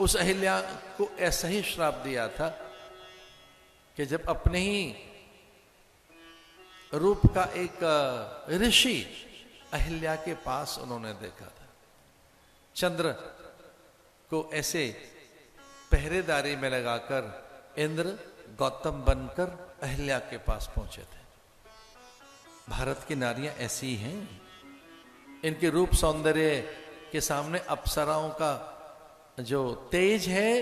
उस अहिल्या को ऐसा ही श्राप दिया था कि जब अपने ही रूप का एक ऋषि अहिल्या के पास उन्होंने देखा था, चंद्र को ऐसे पहरेदारी में लगाकर इंद्र गौतम बनकर अहिल्या के पास पहुंचे थे। भारत की नारियां ऐसी हैं, इनके रूप सौंदर्य के सामने अप्सराओं का जो तेज है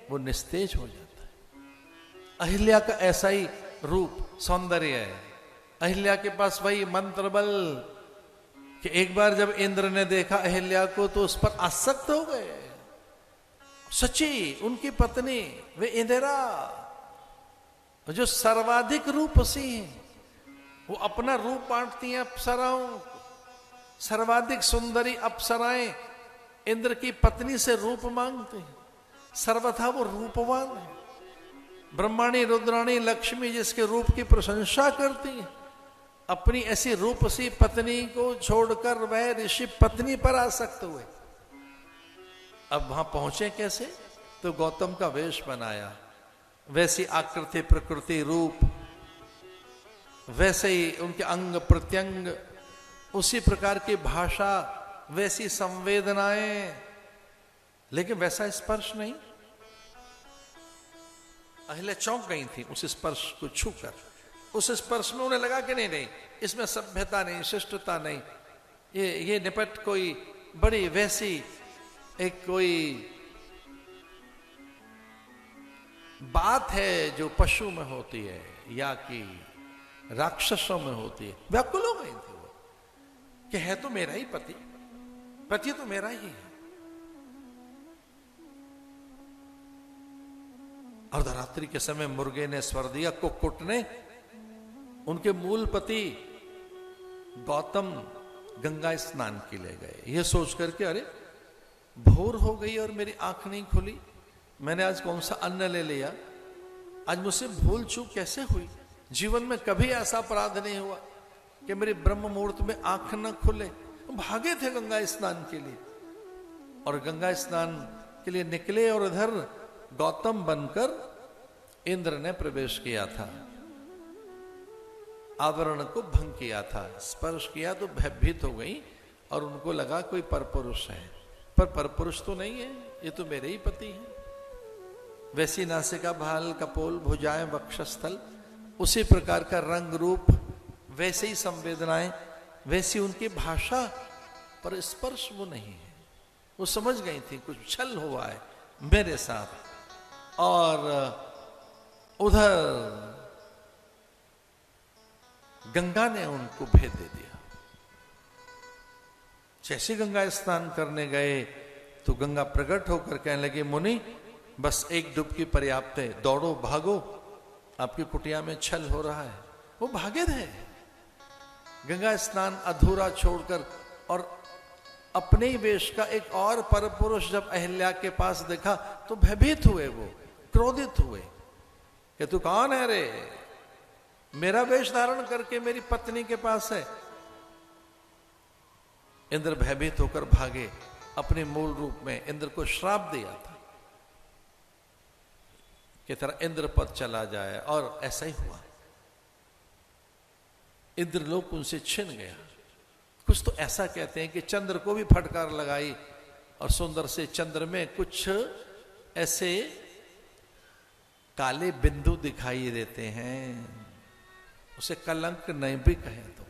वो निस्तेज हो जाता है। अहिल्या का ऐसा ही रूप सौंदर्य है, अहिल्या के पास वही मंत्र बल कि एक बार जब इंद्र ने देखा अहिल्या को तो उस पर आसक्त हो गए। सची उनकी पत्नी वे इंदिरा जो सर्वाधिक रूपसी हैं, वो अपना रूप बांटती हैं अप्सराओं को। सर्वाधिक सुंदरी अप्सराएं इंद्र की पत्नी से रूप मांगते हैं, सर्वथा वो रूपवान है। ब्रह्माणी रुद्राणी लक्ष्मी जिसके रूप की प्रशंसा करती है, अपनी ऐसी रूपसी पत्नी को छोड़कर वह ऋषि पत्नी पर आसक्त हुए। अब वहां पहुंचे कैसे? तो गौतम का वेश बनाया, वैसी आकृति प्रकृति रूप, वैसे ही उनके अंग प्रत्यंग, उसी प्रकार की भाषा, वैसी संवेदनाएं, लेकिन वैसा स्पर्श नहीं। अहिल्या चौंक गई थी उस स्पर्श को छूकर। उस स्पर्श में उन्हें लगा कि नहीं नहीं, इसमें सभ्यता नहीं, शिष्टता नहीं, ये निपट कोई बड़ी वैसी एक कोई बात है जो पशु में होती है या कि राक्षसों में होती है। व्याकुल हो गई थी वो कि है तो मेरा ही पति, पति तो मेरा ही है। अर्धरात्रि के समय मुर्गे ने स्वर दिया, कुक्कुट ने। उनके मूल पति गौतम गंगा स्नान के लिए गए, यह सोच करके अरे भोर हो गई और मेरी आंख नहीं खुली, मैंने आज कौन सा अन्न ले लिया, आज मुझसे भूल चूक कैसे हुई। जीवन में कभी ऐसा अपराध नहीं हुआ कि मेरे ब्रह्म मुहूर्त में आंख न खुले। भागे थे गंगा स्नान के लिए और गंगा स्नान के लिए निकले और इधर गौतम बनकर इंद्र ने प्रवेश किया था, आवरण को भंग किया था, स्पर्श किया तो भयभीत हो गई और उनको लगा कोई परपुरुष है, पर परपुरुष तो नहीं है, ये तो मेरे ही पति हैं। वैसी नासिका भाल कपोल भुजाएं वक्षस्थल, उसी प्रकार का रंग रूप, वैसे ही संवेदनाएं, वैसी उनकी भाषा, पर स्पर्श वो नहीं है। वो समझ गई थी कुछ छल हुआ है मेरे साथ। और उधर गंगा ने उनको भेद दे दिया। जैसे गंगा स्नान करने गए तो गंगा प्रकट होकर कहने लगी, मुनि बस एक डुबकी पर्याप्त है, दौड़ो भागो, आपकी कुटिया में छल हो रहा है। वो भागे थे गंगा स्नान अधूरा छोड़कर, और अपने ही वेश का एक और परपुरुष जब अहिल्या के पास देखा तो भयभीत हुए, वो क्रोधित हुए कि तू कौन है रे, मेरा वेश धारण करके मेरी पत्नी के पास है। इंद्र भयभीत होकर भागे, अपने मूल रूप में इंद्र को श्राप दिया था कि तेरा इंद्र पद चला जाए, और ऐसा ही हुआ। इंद्रलोक उनसे छिन गया। कुछ तो ऐसा कहते हैं कि चंद्र को भी फटकार लगाई और सुंदर से चंद्र में कुछ ऐसे काले बिंदु दिखाई देते हैं, उसे कलंक नहीं भी कहें तो।